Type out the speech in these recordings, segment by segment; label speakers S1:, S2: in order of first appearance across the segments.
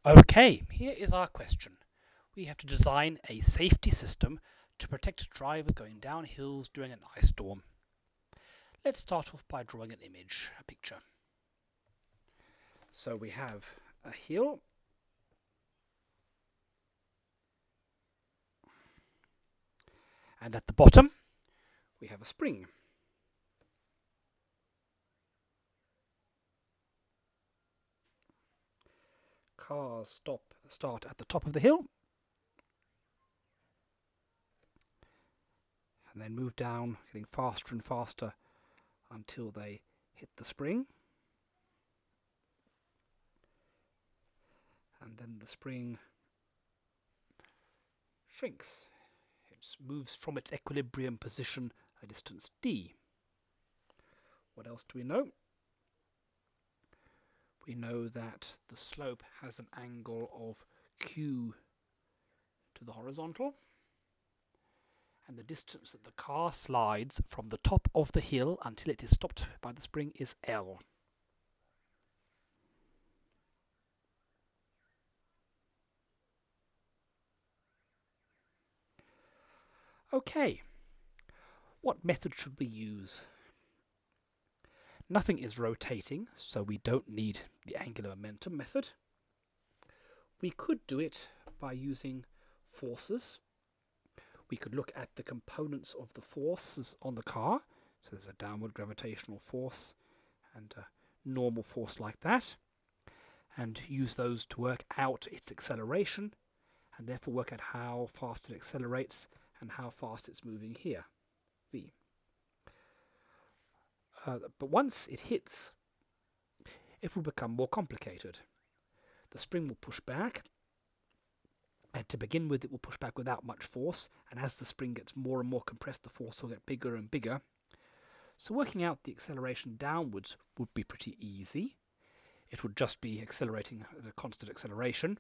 S1: Okay, here is our question. We have to design a safety system to protect drivers going down hills during an ice storm. Let's start off by drawing an image, a picture. So we have a hill, and at the bottom we have a spring. Cars start at the top of the hill and then move down, getting faster and faster until they hit the spring. And then the spring shrinks. It moves from its equilibrium position a distance d. What else do we know? We know that the slope has an angle of q to the horizontal, and the distance that the car slides from the top of the hill until it is stopped by the spring is L. Okay, what method should we use? Nothing is rotating, so we don't need the angular momentum method. We could do it by using forces. We could look at the components of the forces on the car. So there's a downward gravitational force and a normal force like that, and use those to work out its acceleration, and therefore work out how fast it accelerates and how fast it's moving here, v. But once it hits, it will become more complicated. The spring will push back, and to begin with it will push back without much force, and as the spring gets more and more compressed, the force will get bigger and bigger. So working out the acceleration downwards would be pretty easy. It would just be accelerating at a constant acceleration.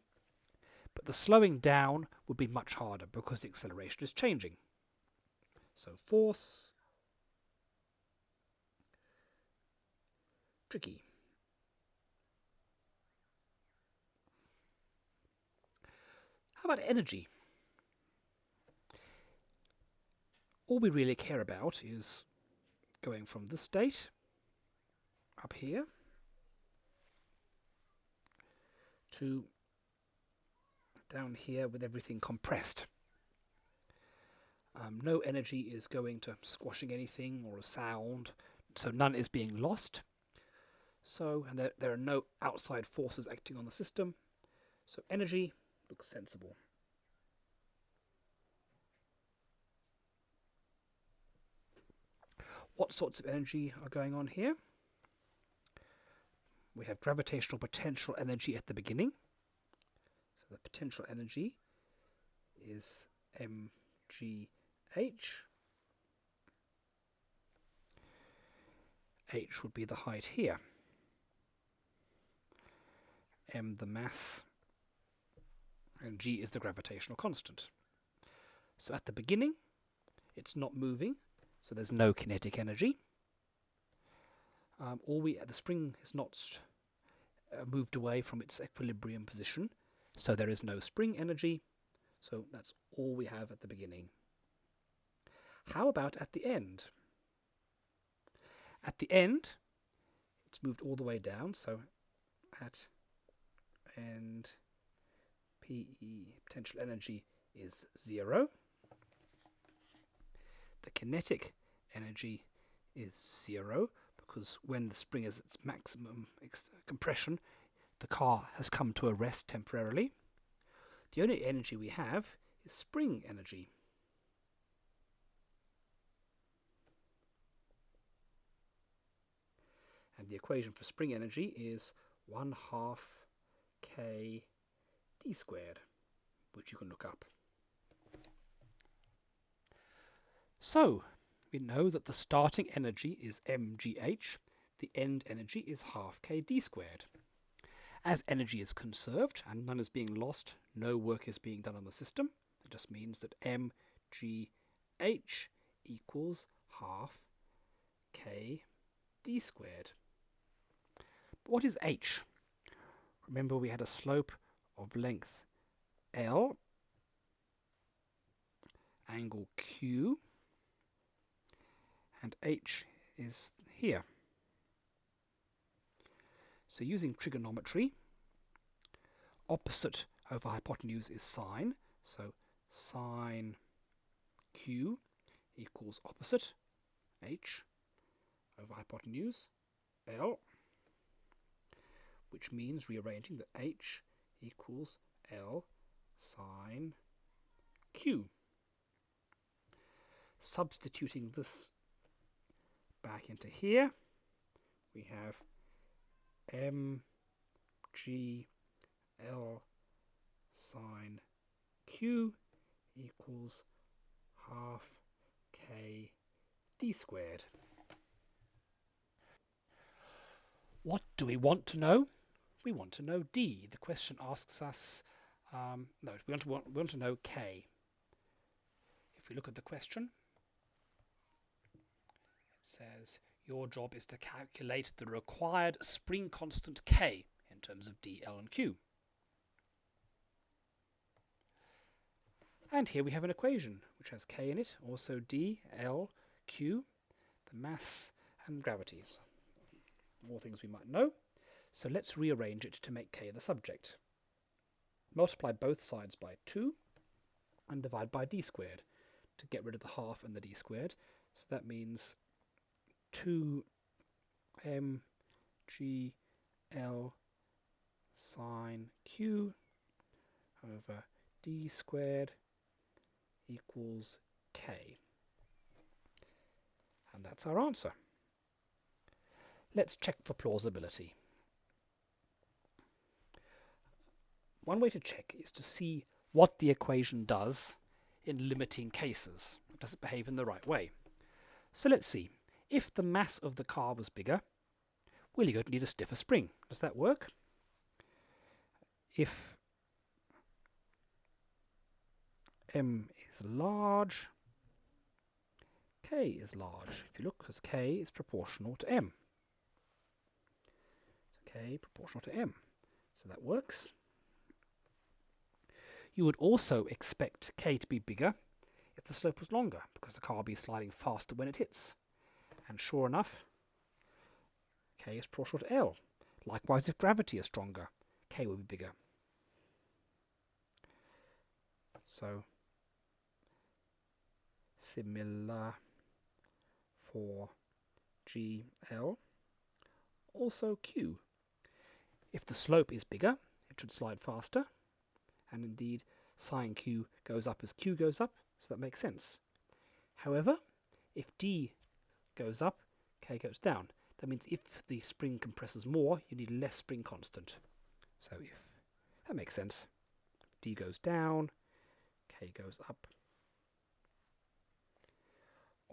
S1: But the slowing down would be much harder because the acceleration is changing. So force, tricky. How about energy? All we really care about is going from this state up here to down here with everything compressed. No energy is going to squashing anything or a sound, so none is being lost. So, and there are no outside forces acting on the system, so energy looks sensible. What sorts of energy are going on here? We have gravitational potential energy at the beginning. So the potential energy is mgh. H would be the height here. M the mass, and g is the gravitational constant. So at the beginning, it's not moving, so there's no kinetic energy. The spring is not moved away from its equilibrium position, so there is no spring energy. So that's all we have at the beginning. How about at the end? At the end, it's moved all the way down, so at end PE, potential energy, is 0. The kinetic energy is 0 because when the spring is at its maximum compression, the car has come to a rest temporarily. The only energy we have is spring energy. And the equation for spring energy is 1/2 k d squared, which you can look up. So, we know that the starting energy is mgh, the end energy is 1/2 k d squared. As energy is conserved and none is being lost, no work is being done on the system. It just means that mgh equals 1/2 k d squared. But what is h? Remember we had a slope of length L, angle Q, and H is here. So using trigonometry, opposite over hypotenuse is sine, so sine Q equals opposite H over hypotenuse L, which means rearranging that H equals L sine Q. Substituting this back into here, we have mg L sine Q equals half k d squared. What do we want to know? We want to know d. The question asks us, we want to know k. If we look at the question, it says your job is to calculate the required spring constant k in terms of d, L and q. And here we have an equation which has k in it, also d, L, q, the mass and gravities. More things we might know. So let's rearrange it to make k the subject. Multiply both sides by 2 and divide by d squared to get rid of the half and the d squared. So that means 2 mg L sine q over d squared equals k. And that's our answer. Let's check for plausibility. One way to check is to see what the equation does in limiting cases. Does it behave in the right way? So let's see. If the mass of the car was bigger, well, you're going to need a stiffer spring. Does that work? If m is large, k is large. If you look, because k is proportional to m. So k proportional to m. So that works. You would also expect k to be bigger if the slope was longer, because the car will be sliding faster when it hits. And sure enough, k is proportional to L. Likewise, if gravity is stronger, k will be bigger. So, similar for GL, also Q. If the slope is bigger, it should slide faster, and indeed sine Q goes up as Q goes up, so that makes sense. However, if D goes up, K goes down. That means if the spring compresses more, you need less spring constant. So if that makes sense, D goes down, K goes up.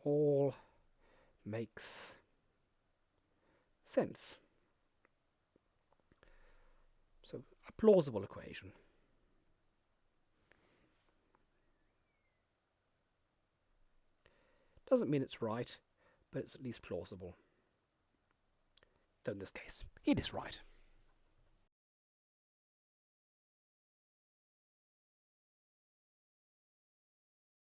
S1: All makes sense. So a plausible equation. Doesn't mean it's right, but it's at least plausible. So in this case, it is right.